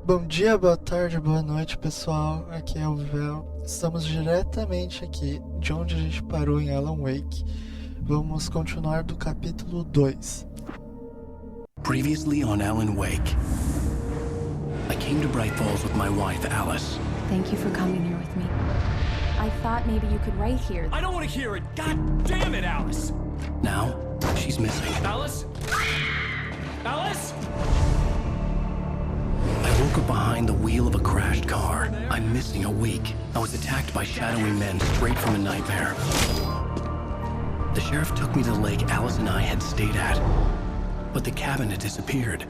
Bom dia, boa tarde, boa noite, pessoal. Aqui é o Vel. Estamos diretamente aqui de onde a gente parou em Alan Wake. Vamos continuar do capítulo 2. Previously on Alan Wake, I came to Bright Falls with my wife, Alice. Thank you for coming here with me. I thought maybe you could write here. I don't want to hear it! God damn it, Alice! Now, she's missing. Alice? Alice? I woke up behind the wheel of a crashed car. I'm missing a week. I was attacked by shadowy men straight from a nightmare. The sheriff took me to the lake Alice and I had stayed at, but the cabin had disappeared.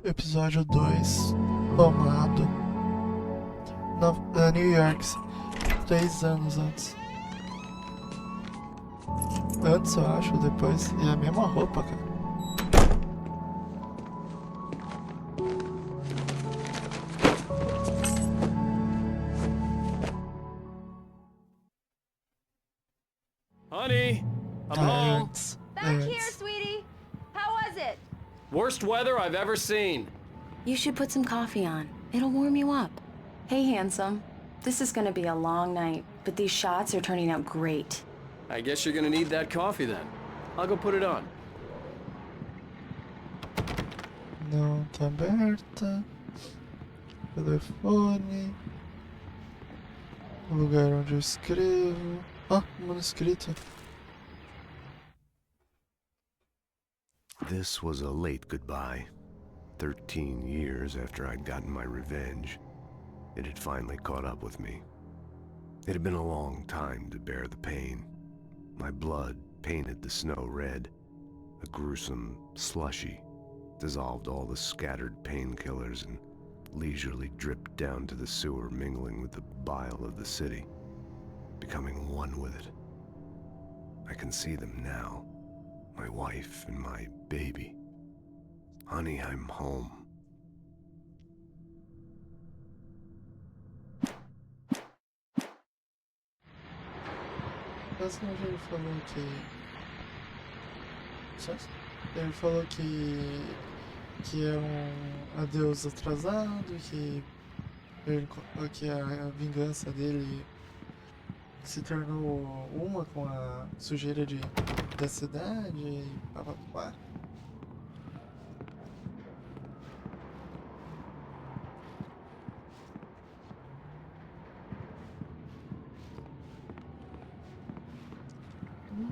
Episódio 2. Tomado. New York. 3 anos antes. Antes, eu acho, depois. E a mesma roupa, cara. Honey, I'm home. Antes. Back here, sweetie. How was it? Worst weather I've ever seen. You should put some coffee on. It'll warm you up. Hey, handsome. This is gonna be a long night, but these shots are turning out great. I guess you're gonna need that coffee then. I'll go put it on. Não tá aberta. Telefone. O lugar onde eu escrevo. Ah, manuscrito. This was a late goodbye. 13 years after I'd gotten my revenge, it had finally caught up with me. It had been a long time to bear the pain. My blood painted the snow red. A gruesome slushy dissolved all the scattered painkillers and leisurely dripped down to the sewer, mingling with the bile of the city, becoming one with it. I can see them now. My wife and my baby. Honey, I'm home. Basicamente ele falou que. Ele falou que é um adeus atrasado, que a vingança dele se tornou uma com a sujeira da cidade e pá.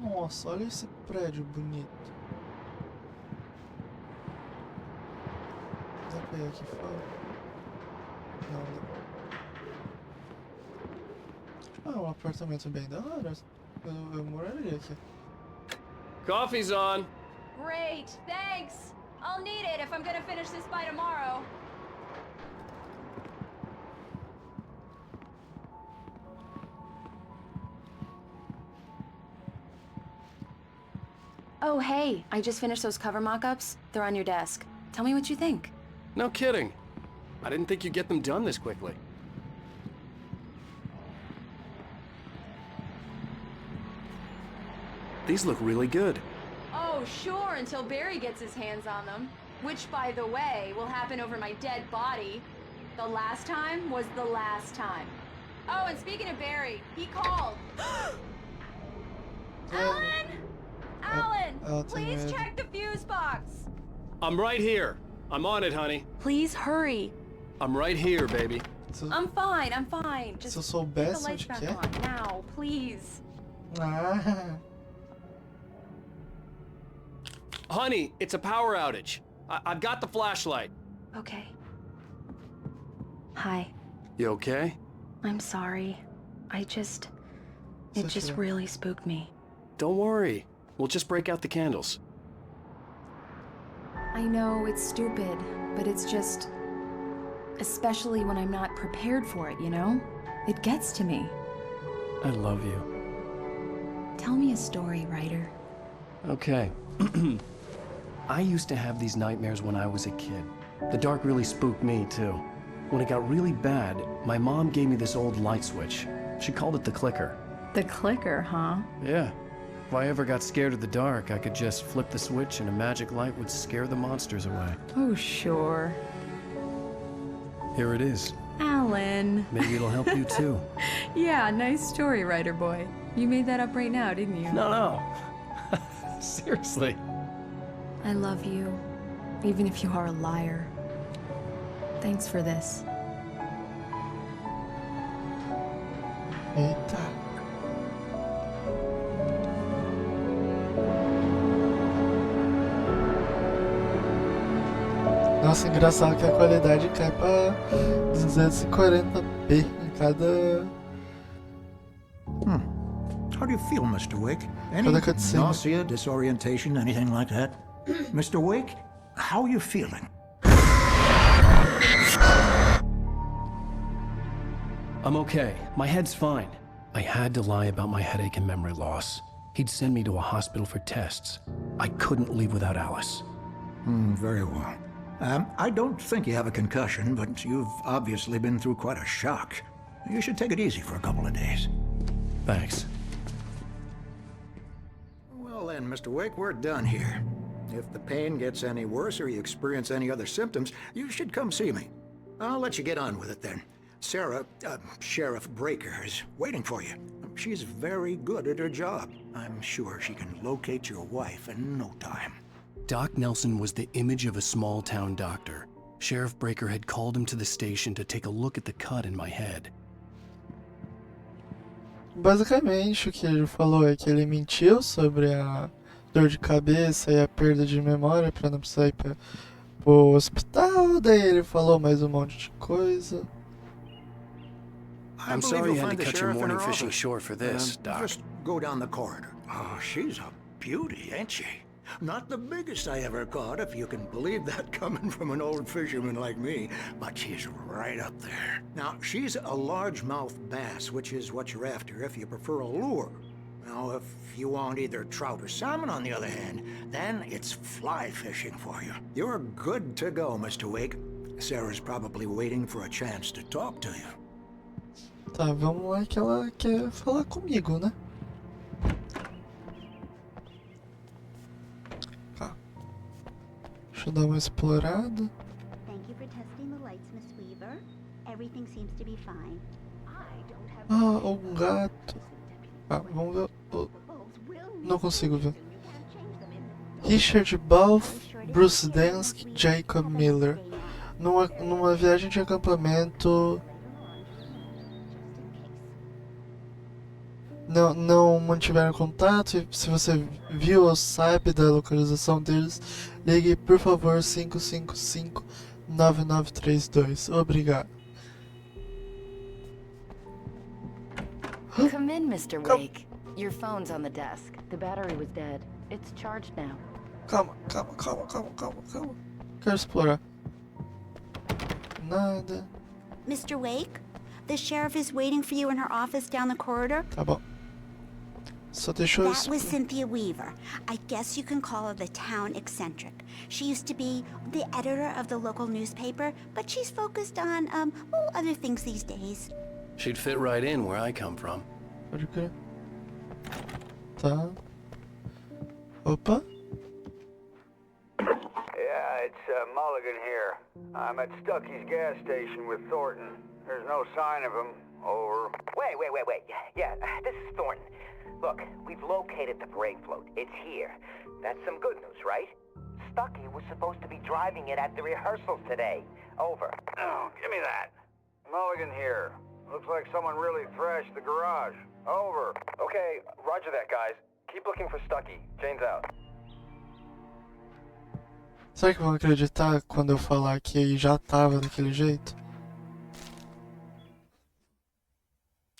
Nossa, olha esse prédio bonito. Dá pra ir aqui fora? Não. Ah, um apartamento bem da hora. Eu moraria aqui. Coffee's on. Great, thanks. I'll need it if I'm gonna finish this by tomorrow. Oh, hey, I just finished those cover mock-ups. They're on your desk. Tell me what you think. No kidding. I didn't think you'd get them done this quickly. These look really good. Oh, sure, until Barry gets his hands on them. Which, by the way, will happen over my dead body. The last time was the last time. Oh, and speaking of Barry, he called. Alan! Alan, please check the fuse box. I'm right here. I'm on it, honey. Please hurry. I'm right here, baby. I'm fine. Just Se eu put the soubesse lights onde back que é. on now, please. Ah, Honey, it's a power outage. I've got the flashlight. Okay. Hi. You okay? I'm sorry. It just okay. really spooked me. Don't worry. We'll just break out the candles. I know it's stupid, but it's just... Especially when I'm not prepared for it, you know? It gets to me. I love you. Tell me a story, writer. Okay. I used to have these nightmares when I was a kid. The dark really spooked me, too. When it got really bad, my mom gave me this old light switch. She called it the clicker. The clicker, huh? Yeah. If I ever got scared of the dark, I could just flip the switch and a magic light would scare the monsters away. Oh, sure. Here it is. Alan. Maybe it'll help you too. Yeah, nice story, writer boy. You made that up right now, didn't you? No. Seriously. I love you, even if you are a liar. Thanks for this. Eita. Nossa, engraçado que a qualidade cai pra 240p em cada... How do you feel, Mr. Wake? Any Cada cutscene. nausea, disorientation, anything like that? Mr. Wake, how are you feeling? I'm okay. My head's fine. I had to lie about my headache and memory loss. He'd send me to a hospital for tests. I couldn't leave without Alice. Very well. I don't think you have a concussion, but you've obviously been through quite a shock. You should take it easy for a couple of days. Thanks. Well then, Mr. Wake, we're done here. If the pain gets any worse or you experience any other symptoms, you should come see me. I'll let you get on with it then. Sarah, Sheriff Breaker, is waiting for you. She's very good at her job. I'm sure she can locate your wife in no time. Doc Nelson was the image of a small-town doctor. Sheriff Breaker had called him to the station to take a look at the cut in my head. Basicamente, o que ele falou é que ele mentiu sobre a dor de cabeça e a perda de memória pra não precisar ir pro hospital. Daí ele falou mais um monte de coisa. I'm sorry you had to cut your morning fishing short for this, Doc. Just go down the corridor. Oh, she's a beauty, ain't she? Not the biggest I ever caught, if you can believe that coming from an old fisherman like me, but she's right up there. Now, she's a largemouth bass, which is what you're after if you prefer a lure. Now, if you want either trout or salmon, on the other hand, then it's fly fishing for you. You're good to go, Mr. Wake. Sarah's probably waiting for a chance to talk to you. Tá, vamos lá que ela quer falar comigo, né? Tá. Deixa eu dar uma explorada. Thank you for testing the lights, Miss Weaver. Everything seems to be fine. Ah, um gato. Ah, vamos ver. Não consigo ver. Richard Balfe, Bruce Densky, Jacob Miller. Numa viagem de acampamento. Não mantiveram contato. Se você viu ou sabe da localização deles, ligue por favor 555-9932. Obrigado. Come in, Mr. Wake. Your phone's on the desk. The battery was dead. It's charged now. Calma. Quero explorar. Nada. Mr. Wake, the sheriff is waiting for you in her office down the corridor. Tá bom. Só deixa eu... That was Cynthia Weaver. I guess you can call her the town eccentric. She used to be the editor of the local newspaper, but she's focused on, other things these days. She'd fit right in where I come from. Pode crer. Tá. Opa. Yeah, it's Mulligan here. I'm at Stucky's gas station with Thornton. There's no sign of him. Over. Wait. Yeah, this is Thornton. Look, we've located the brake float. It's here. That's some good news, right? Stucky was supposed to be driving it at the rehearsals today. Over. Oh, give me that. Mulligan here. Looks like someone really thrashed the garage. Over. Okay, roger that, guys. Keep looking for Stucky. Jane's out. Será que vão acreditar quando eu falar que já tava daquele jeito?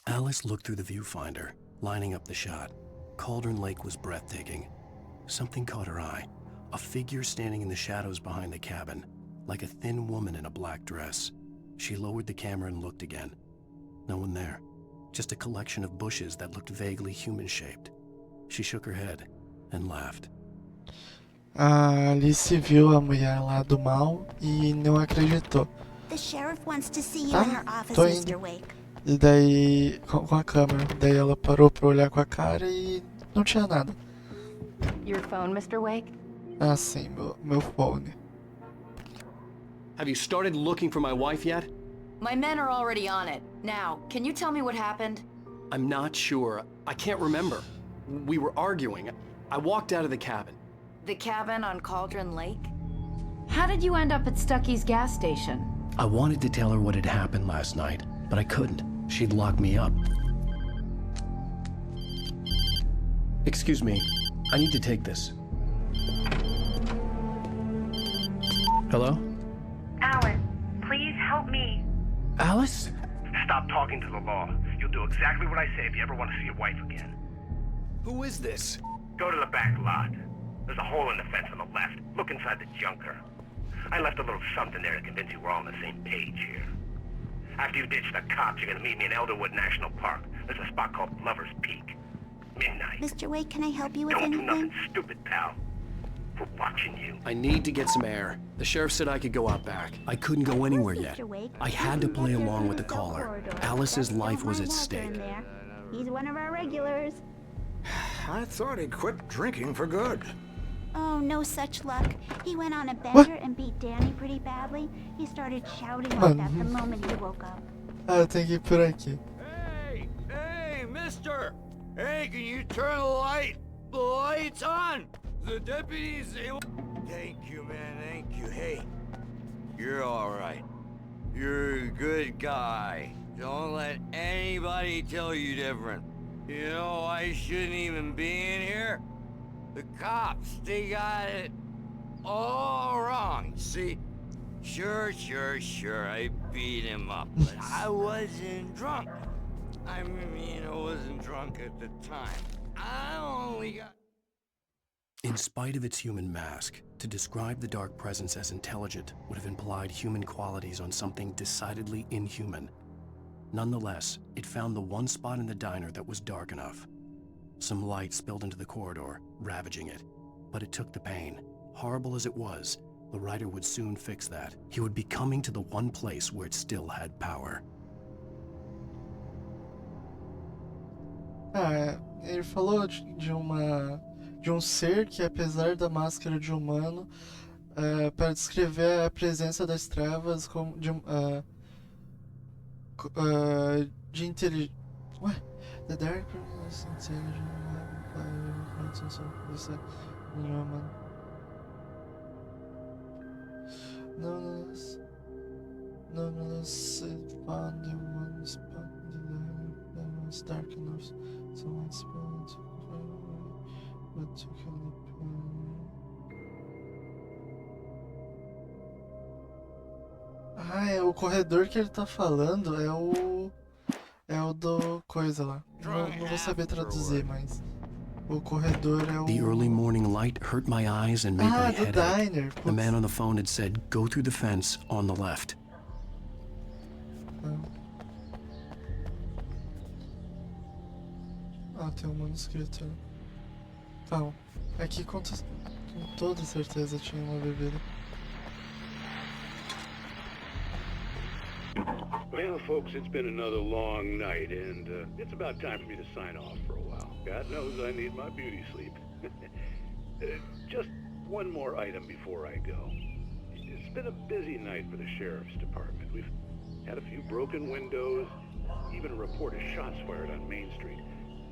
Alice looked through the viewfinder, lining up the shot. Cauldron Lake was breathtaking. Something caught her eye. A figure standing in the shadows behind the cabin, like a thin woman in a black dress. She lowered the camera and looked again. No one there. Just a collection of bushes that looked vaguely human-shaped. She shook her head and laughed. A Alice viu a mulher lá do mal e não acreditou. The sheriff wants to see you Tá, in her office, tô indo. Mr. Wake. E daí, com a câmera, daí ela parou pra olhar com a cara e Não tinha nada. Your phone, Mr. Wake? Ah, sim, meu phone. Have you started looking for my wife yet? My men are already on it. Now, can you tell me what happened? I'm not sure. I can't remember. We were arguing. I walked out of the cabin. The cabin on Cauldron Lake? How did you end up at Stucky's gas station? I wanted to tell her what had happened last night, but I couldn't. She'd locked me up. Excuse me. I need to take this. Hello? Alice, please help me. Alice? Stop talking to the law. You'll do exactly what I say if you ever want to see your wife again. Who is this? Go to the back lot. There's a hole in the fence on the left. Look inside the junker. I left a little something there to convince you we're all on the same page here. After you ditch the cops, you're gonna meet me in Elderwood National Park. There's a spot called Lover's Peak. Midnight. Mr. Wake, can I help you with Don't anything? do nothing stupid, pal. We're watching you. I need to get some air. The sheriff said I could go out back. I couldn't go anywhere yet. I had to play along with the caller. Alice's life was at stake. He's one of our regulars. I thought he quit drinking for good. Oh, no such luck. He went on a bender and beat Danny pretty badly. He started shouting like that the moment he woke up. Ah, tem que ir por aqui. Hey, mister! Hey, can you turn the light? The light's on! The deputies, they... Thank you, man, thank you. Hey, you're alright. You're a good guy. Don't let anybody tell you different. You know, I shouldn't even be in here. The cops, they got it all wrong. See? Sure, I beat him up, but I wasn't drunk. I mean, I wasn't drunk at the time. I only got... In spite of its human mask, to describe the dark presence as intelligent would have implied human qualities on something decidedly inhuman. Nonetheless, it found the one spot in the diner that was dark enough. Some light spilled into the corridor, ravaging it. But it took the pain. Horrible as it was, the writer would soon fix that. He would be coming to the one place where it still had power. Ah, ele falou de um ser que, apesar da máscara de humano, para descrever a presença das trevas como de inteligência. Ué? The darkness intelligent nonetheless it found the one spot that was dark enough so light spilled into but took a leap. Ah, é o corredor que ele tá falando, é o do coisa lá. Não vou saber traduzir, mas o corredor é o... The early morning light hurt my eyes and made my head ache. Diner. The man on the phone had said, go through the fence on the left. Ah, tem um manuscrito ali. Calma. Aqui com toda certeza tinha uma bebida. Well, folks, it's been another long night, and it's about time for me to sign off for a while. God knows I need my beauty sleep. Just one more item before I go. It's been a busy night for the sheriff's department. We've had a few broken windows, even a report of shots fired on Main Street.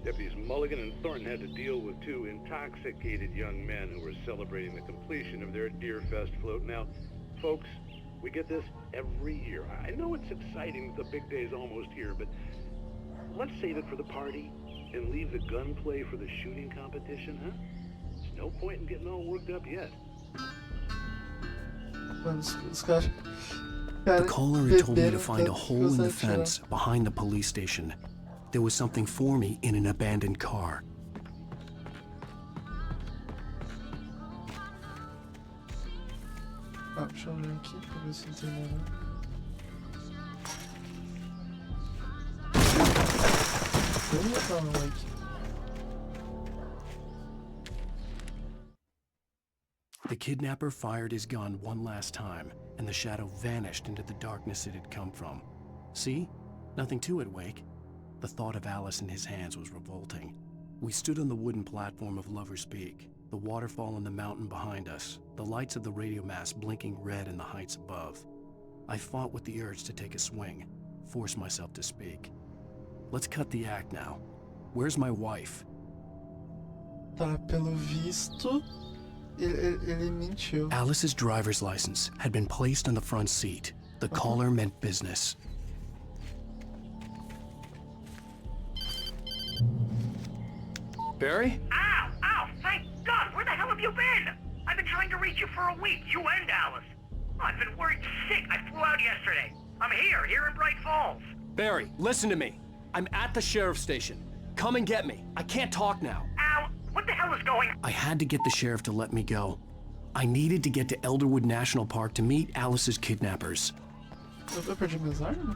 Deputies Mulligan and Thornton had to deal with two intoxicated young men who were celebrating the completion of their Deer Fest float. Now, folks, we get this every year. I know it's exciting that the big day's almost here, but let's save it for the party and leave the gunplay for the shooting competition, huh? There's no point in getting all worked up yet. The caller had told me to find a hole in the fence behind the police station. There was something for me in an abandoned car. Ah, deixa eu ver aqui pra ver se não tem nada. The kidnapper fired his gun one last time, and the shadow vanished into the darkness it had come from. See? Nothing to it, Wake. The thought of Alice in his hands was revolting. We stood on the wooden platform of Lover's Peak, the waterfall on the mountain behind us, the lights of the radio mast blinking red in the heights above. I fought with the urge to take a swing, force myself to speak. Let's cut the act now. Where's my wife? Tá, pelo visto, ele mentiu. Alice's driver's license had been placed on the front seat. The caller meant business. Barry? Ow! Ow! Thank God! Where the hell have you been? I've been trying to reach you for a week, you and Alice. Oh, I've been worried sick. I flew out yesterday. I'm here in Bright Falls. Barry, listen to me. I'm at the sheriff's station. Come and get me. I can't talk now. Al, what the hell is going on? I had to get the sheriff to let me go. I needed to get to Elderwood National Park to meet Alice's kidnappers. Eu perdi minhas armas?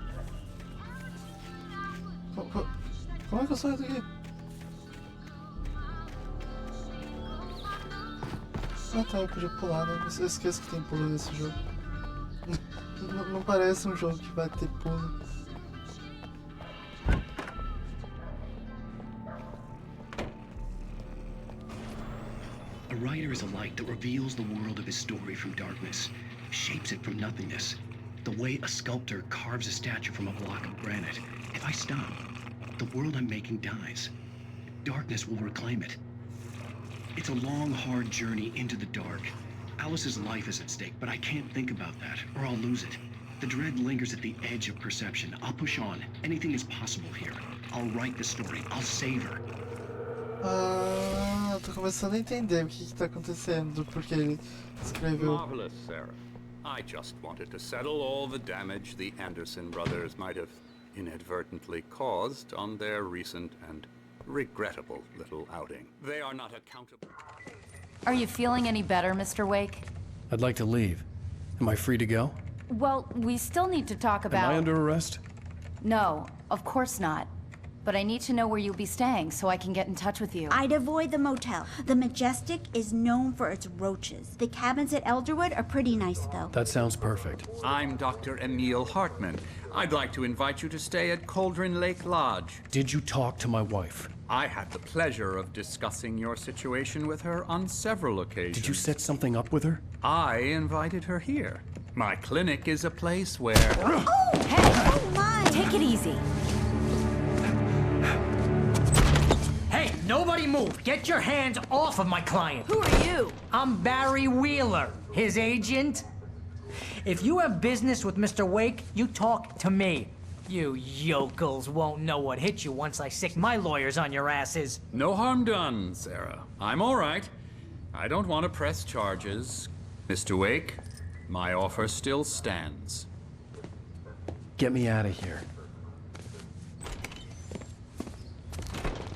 Como é que eu saio daqui? Ah tá, eu podia pular, né? Eu esqueço que tem pulo nesse jogo. Não parece um jogo que vai ter pulo. A writer is a light that reveals the world of his story from darkness, shapes it from nothingness. The way a sculptor carves a statue from a block of granite. If I stop, the world I'm making dies. Darkness will reclaim it. It's a long, hard journey into the dark. Alice's life is at stake, but I can't think about that, or I'll lose it. The dread lingers at the edge of perception. I'll push on. Anything is possible here. I'll write the story. I'll save her. Ah, tô começando a entender o que tá acontecendo, porque ele escreveu. Marvelous, Sarah. I just wanted to settle all the damage the Anderson brothers might have inadvertently caused on their recent and regrettable little outing. They are not accountable. Are you feeling any better, Mr. Wake? I'd like to leave. Am I free to go? Well, we still need to talk about... Am I under arrest? No, of course not. But I need to know where you'll be staying so I can get in touch with you. I'd avoid the motel. The Majestic is known for its roaches. The cabins at Elderwood are pretty nice, though. That sounds perfect. I'm Dr. Emil Hartman. I'd like to invite you to stay at Cauldron Lake Lodge. Did you talk to my wife? I had the pleasure of discussing your situation with her on several occasions. Did you set something up with her? I invited her here. My clinic is a place where... Oh, hey! Oh, my! Take it easy. Hey, nobody move! Get your hands off of my client! Who are you? I'm Barry Wheeler, his agent. If you have business with Mr. Wake, you talk to me. You yokels won't know what hit you once I sick my lawyers on your asses. No harm done, Sarah. I'm all right. I don't want to press charges. Mr. Wake, my offer still stands. Get me out of here.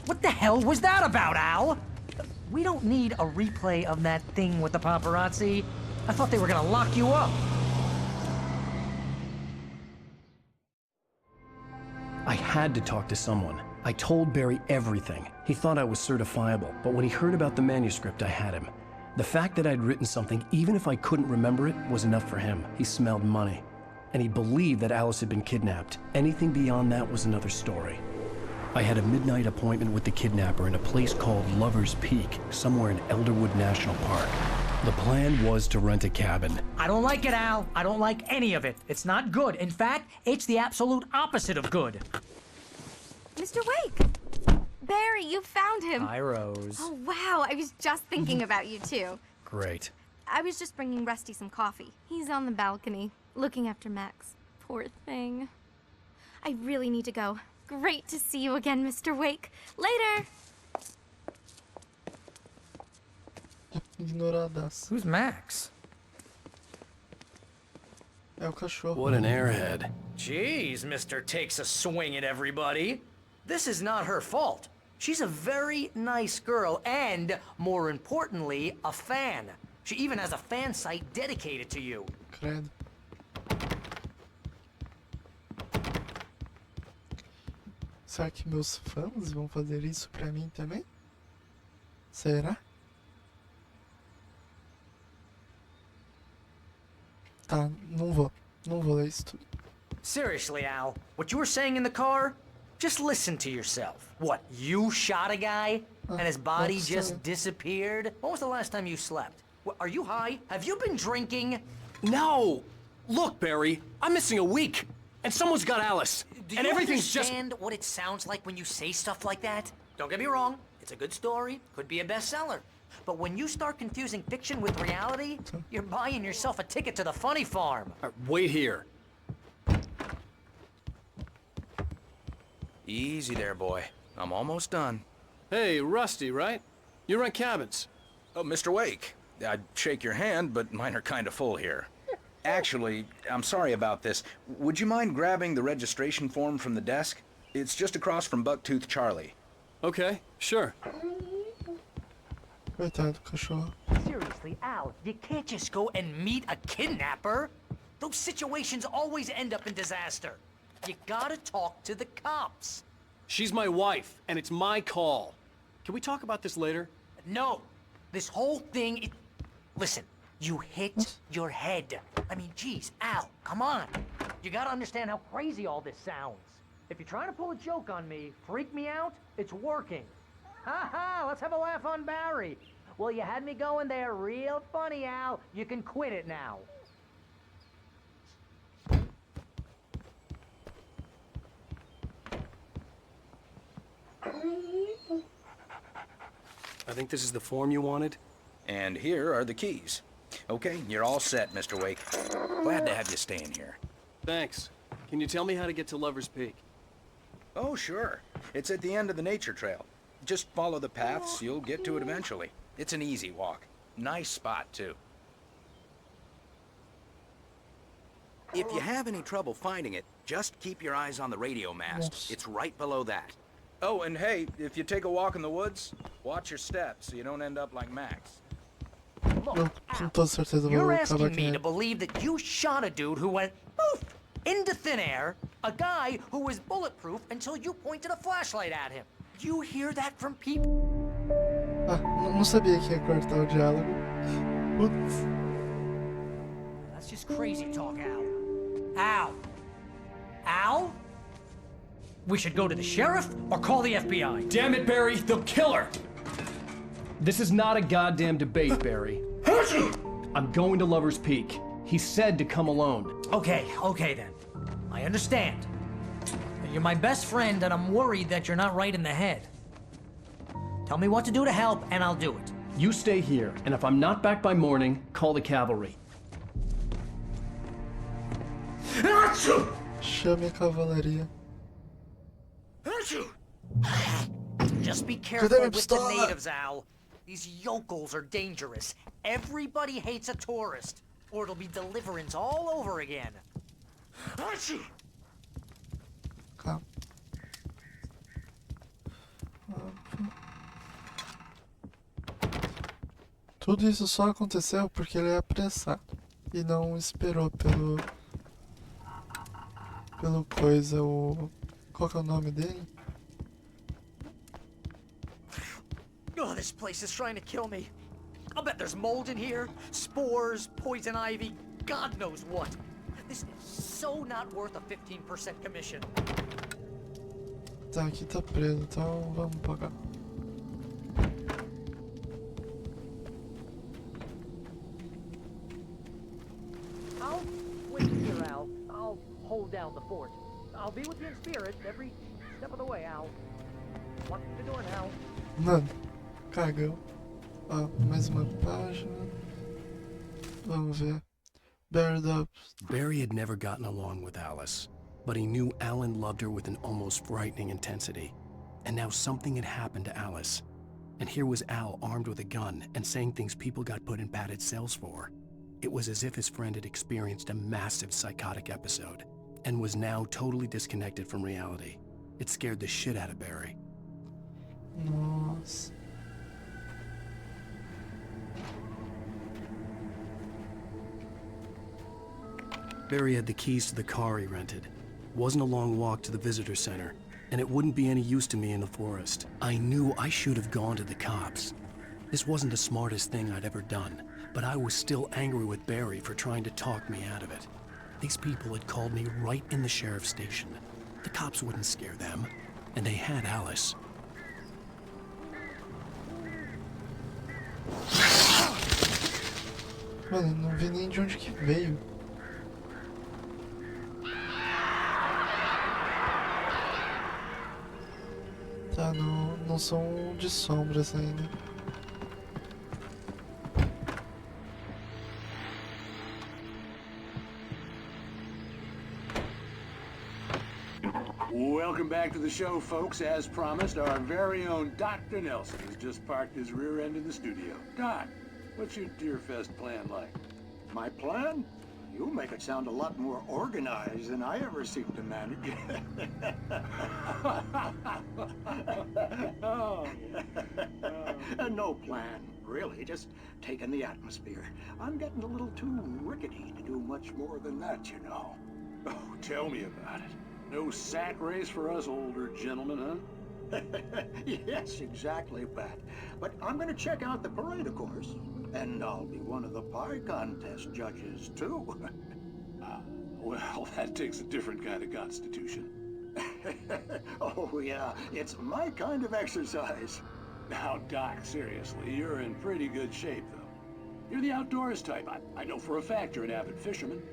What the hell was that about, Al? We don't need a replay of that thing with the paparazzi. I thought they were gonna lock you up. I had to talk to someone. I told Barry everything. He thought I was certifiable, but when he heard about the manuscript, I had him. The fact that I'd written something, even if I couldn't remember it, was enough for him. He smelled money. And he believed that Alice had been kidnapped. Anything beyond that was another story. I had a midnight appointment with the kidnapper in a place called Lover's Peak, somewhere in Elderwood National Park. The plan was to rent a cabin. I don't like it, Al. I don't like any of it. It's not good. In fact, it's the absolute opposite of good. Mr. Wake! Barry, you found him! Hi, Rose. Oh, wow. I was just thinking about you, too. Great. I was just bringing Rusty some coffee. He's on the balcony, looking after Max. Poor thing. I really need to go. Great to see you again, Mr. Wake. Later! Ignoradas. Who's Max? É o cachorro. What an airhead. Jeez, Mr. Takes a swing at everybody. This is not her fault. She's a very nice girl and, more importantly, a fan. She even has a fan site dedicated to you. Credo. Será que meus fãs vão fazer isso pra mim também? Será? Tá, não vou ler isso tudo. Seriously, Al, what you were saying in the car? Just listen to yourself. What, you shot a guy? And his body that's just disappeared? When was the last time you slept? What, are you high? Have you been drinking? No! Look, Barry, I'm missing a week. And someone's got Alice. Do and you everything's understand what it sounds like when you say stuff like that? Don't get me wrong, it's a good story, could be a bestseller. But when you start confusing fiction with reality, you're buying yourself a ticket to the funny farm. Wait here. Easy there, boy. I'm almost done. Hey, Rusty, right? You rent cabins. Oh, Mr. Wake. I'd shake your hand, but mine are kind of full here. Actually, I'm sorry about this. Would you mind grabbing the registration form from the desk? It's just across from Bucktooth Charlie. Okay, sure. Coitado do cachorro. Seriously, Al, you can't just go and meet a kidnapper. Those situations always end up in disaster. You gotta talk to the cops. She's my wife, and it's my call. Can we talk about this later? No. This whole thing, Listen, you hit your head. I mean, geez, Al, come on. You gotta understand how crazy all this sounds. If you're trying to pull a joke on me, freak me out, it's working. Ha ha, let's have a laugh on Barry. Well, you had me going there real funny, Al. You can quit it now. I think this is the form you wanted. And here are the keys. Okay, you're all set, Mr. Wake. Glad to have you staying here. Thanks. Can you tell me how to get to Lover's Peak? Oh, sure. It's at the end of the nature trail. Just follow the paths, you'll get to it eventually. It's an easy walk. Nice spot, too. If you have any trouble finding it, just keep your eyes on the radio mast. Yes. It's right below that. Oh, and hey, if you take a walk in the woods, watch your steps so you don't end up like Max. Eu com toda certeza vou You're acabar asking aqui. me to believe that you shot a dude who went poof into thin air, a guy who was bulletproof until you pointed a flashlight at him. You hear that from people? Ah, não sabia que ia cortar o diálogo. Putz. That's just crazy talk, Al. Al? Al? We should go to the sheriff or call the FBI. Damn it, Barry, they'll kill her! This is not a goddamn debate, Barry. I'm going to Lover's Peak. He said to come alone. Okay then. I understand. You're my best friend and I'm worried that you're not right in the head. Tell me what to do to help and I'll do it. You stay here, and if I'm not back by morning, call the cavalry. Chame a cavalaria. Just be careful with the natives, Al. These yokels are dangerous. Everybody hates a tourist, or it'll be deliverance all over again. Calma. Tudo isso só aconteceu porque ele é apressado e não esperou pelo coisa, o... Qual que é o nome dele? Oh, this place is trying to kill me. I'll bet there's mold in here, spores, poison ivy, God knows what. This is so not worth a 15% commission. Tá, aqui tá preso, então vamos pagar. I'll wait here, Al. I'll hold down the fort. I'll be with you in spirit every step of the way, Al. What you doing, Al? Mano, cagão. Ó, mais uma página. Vamos ver. Barry had never gotten along with Alice, but he knew Alan loved her with an almost frightening intensity. And now something had happened to Alice. And here was Al armed with a gun and saying things people got put in padded cells for. It was as if his friend had experienced a massive psychotic episode and was now totally disconnected from reality. It scared the shit out of Barry. Nossa. Barry had the keys to the car he rented. Wasn't a long walk to the visitor center, and it wouldn't be any use to me in the forest. I knew I should have gone to the cops. This wasn't the smartest thing I'd ever done, but I was still angry with Barry for trying to talk me out of it. These people had called me right in the sheriff's station. The cops wouldn't scare them. and they had Alice. Mano, eu não vi nem de onde que veio. Tá, não são de sombras ainda. Welcome back to the show, folks. As promised, our very own Dr. Nelson has just parked his rear end in the studio. Doc, what's your Deerfest plan like? My plan? You make it sound a lot more organized than I ever seem to manage. No plan, really. Just taking the atmosphere. I'm getting a little too rickety to do much more than that, you know. Oh, tell me about it. No sack race for us older gentlemen, huh? Yes, exactly, Pat. But I'm gonna check out the parade, of course. And I'll be one of the pie contest judges, too. Well, that takes a different kind of constitution. Oh, yeah. It's my kind of exercise. Now, Doc, seriously, you're in pretty good shape, though. You're the outdoors type. I know for a fact you're an avid fisherman.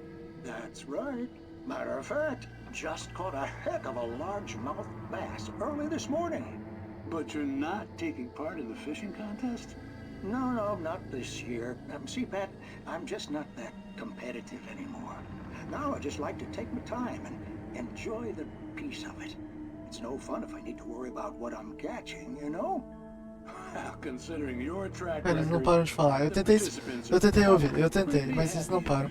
That's right. Matter of fact, just caught a heck of a largemouth bass early this morning. But you're not taking part in the fishing contest? No, not this year. See, Pat, I'm just not that competitive anymore. Now I just like to take my time and enjoy the peace of it. It's no fun if I need to worry about what I'm catching, you know? Well, considering your track Eles não record, param de falar. Eu tentei ouvir, mas eles não param.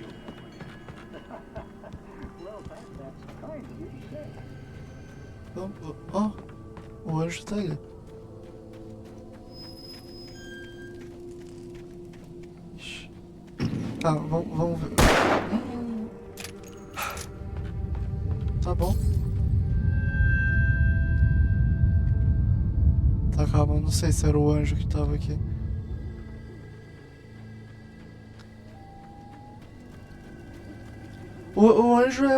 Ó, o anjo tá ali. Ixi. Tá, vamos ver. Tá bom. Tá, calma, não sei se era o anjo que tava aqui. O anjo é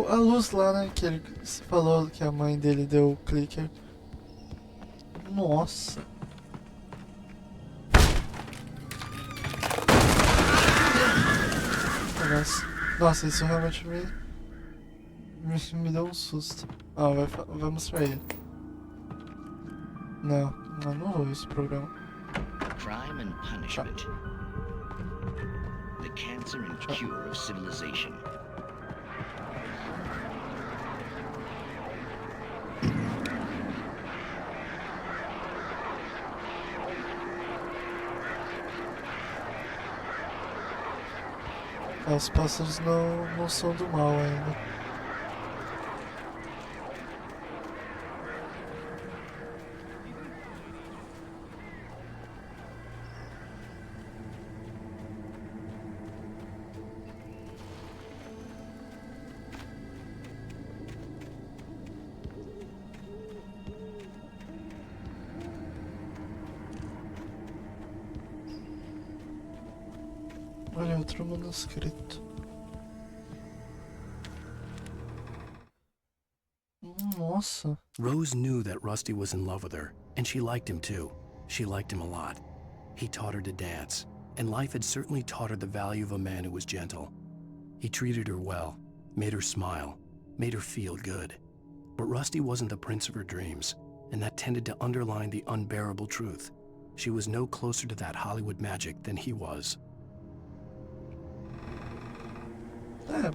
a luz lá, né? Que ele falou que a mãe dele deu o clicker. Nossa. Nossa, isso realmente me deu um susto. Ah, vai mostrar ele. Não vou ver esse programa. Crime and punishment. The cancer and cure of civilization. Os pássaros não são do mal ainda. Olha, outro manuscrito. Nossa. Rose knew that Rusty was in love with her, and she liked him too. She liked him a lot. He taught her to dance, and life had certainly taught her the value of a man who was gentle. He treated her well, made her smile, made her feel good. But Rusty wasn't the prince of her dreams, and that tended to underline the unbearable truth. She was no closer to that Hollywood magic than he was.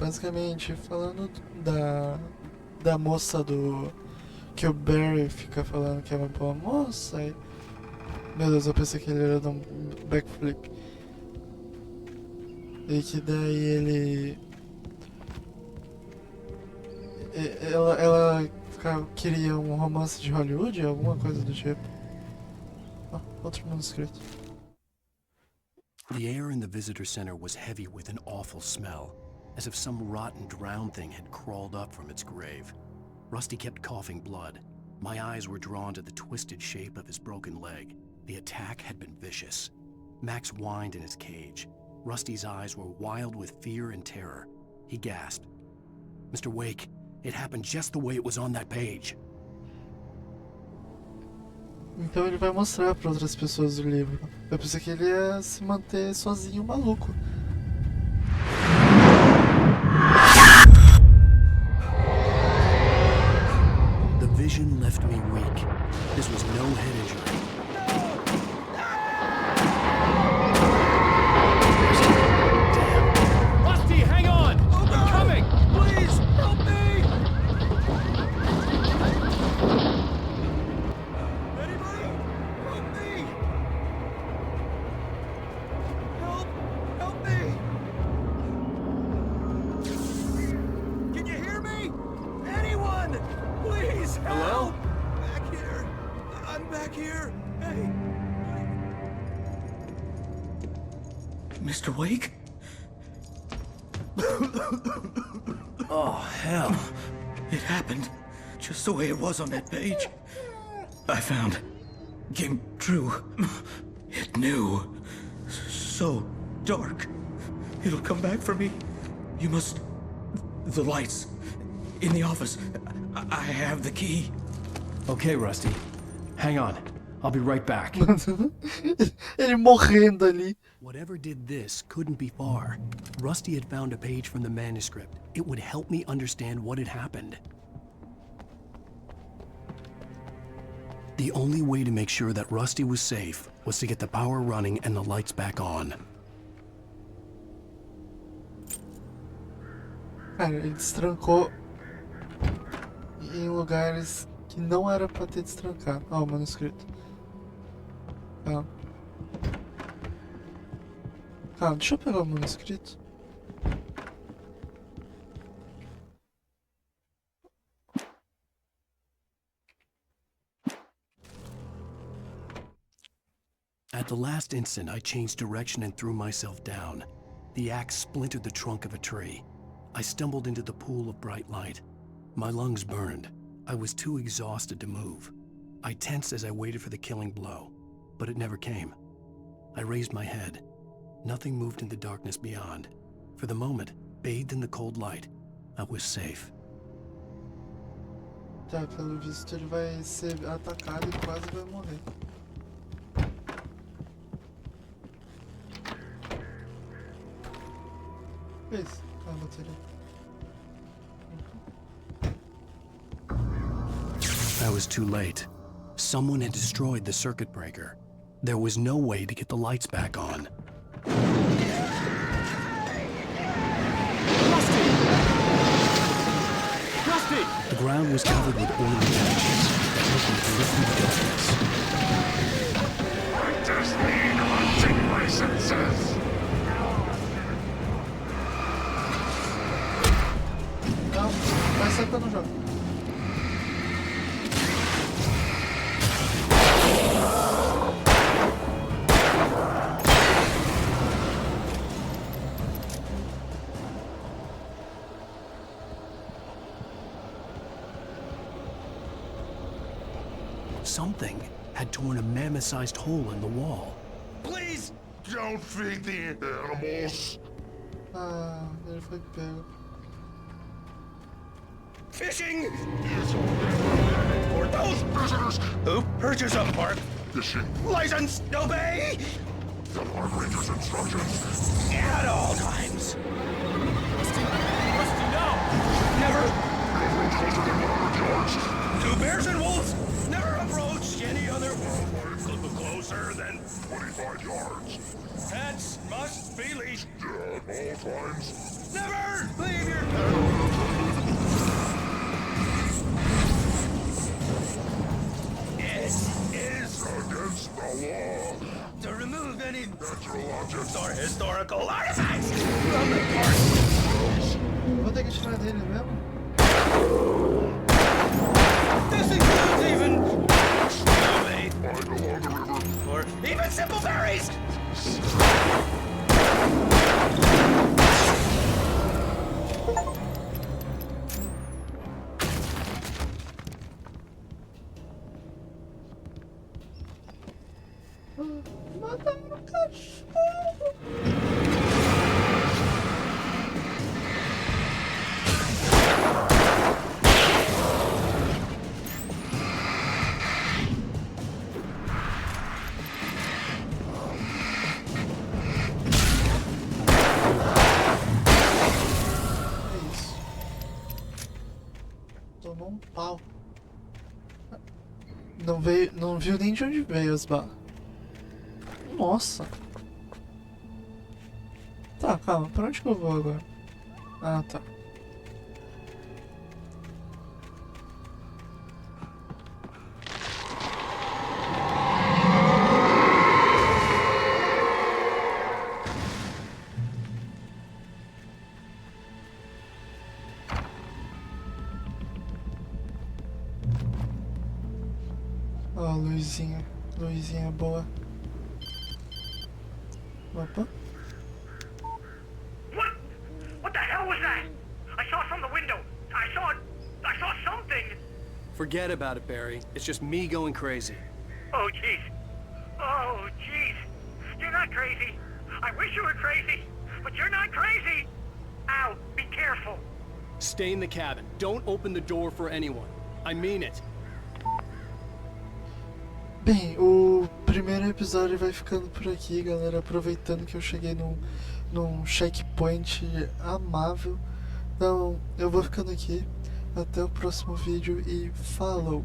Basicamente, falando da moça que o Barry fica falando que é uma boa moça. E, meu Deus, eu pensei que ele ia dar um backflip. E que daí ela queria um romance de Hollywood, alguma coisa do tipo. Outro manuscrito. The air in the visitor center was heavy with an awful smell, as if some rotten drowned thing had crawled up from its grave. Rusty kept coughing blood. My eyes were drawn to the twisted shape of his broken leg. The attack had been vicious. Max whined in his cage. Rusty's eyes were wild with fear and terror. He gasped. "Mr. Wake, It happened just the way it was on that page. Então ele vai mostrar para outras pessoas o livro. Eu pensei que ele ia se manter sozinho, maluco. The vision left me weak. This was no head injury. Rusty, hang on! I'm coming! Please, help me! Anybody? Help me! Help me! Can you hear me? Anyone? Please, help! Hello? Back here. I'm back here. Hey. Mr. Wake? Oh, hell. It happened just the way it was on that page. I found. Came true. It knew. So dark. It'll come back for me. You must... The lights. In the office. I have the key. Okay, Rusty. Hang on. I'll be right back. Ele morrendo ali. Whatever did this couldn't be far. Rusty had found a page from the manuscript. It would help me understand what had happened. The only way to make sure that Rusty was safe was to get the power running and the lights back on. Cara, ele destrancou em lugares que não era pra ter destrancado. Ó, o manuscrito. Calma. Calma, deixa eu pegar o manuscrito. At the last instant, I changed direction and threw myself down. The axe splintered the trunk of a tree. I stumbled into the pool of bright light. My lungs burned. I was too exhausted to move. I tensed as I waited for the killing blow, but it never came. I raised my head. Nothing moved in the darkness beyond. For the moment, bathed in the cold light, I was safe. Tá, pelo visto ele vai ser atacado e quase vai morrer. Que isso? Ah, a bateria. I was too late. Someone had destroyed the circuit breaker. There was no way to get the lights back on. Rusty! The ground was covered with oily patches that looked like liquid darkness. I just need hunting licenses. Não, vai sentar no jogo. Something had torn a mammoth-sized hole in the wall. Please don't feed the animals. Ah, ele foi pego. Fishing! For those prisoners who purchase a park fishing license, obey the park ranger's instructions at all times. Rusty, no! Never approach closer than 100 yards. to bears and wolves. Never approach any other closer than 25 yards. pets must be leashed. At all times. Never leave your It is against the law to remove any natural objects or historical artifacts from the park. Vou ter que tirar dele mesmo? This includes even Find along the river. or even simple berries. Mataram o cachorro! tomou um pau. Não veio, não viu nem de onde veio as balas. Nossa. Tá, calma, pra onde que eu vou agora? Ah, tá. Ó, luzinha. Luzinha boa. Opa. What the hell was that? I saw it from the window. I saw something. Forget about it, Barry. It's just me going crazy. Oh, jeez. Oh, jeez. You're not crazy. I wish you were crazy, but you're not crazy. Ow, be careful. Stay in the cabin. Don't open the door for anyone. I mean it. Bem, o primeiro episódio vai ficando por aqui, galera. Aproveitando que eu cheguei num checkpoint amável. Então, eu vou ficando aqui. Até o próximo vídeo e falou!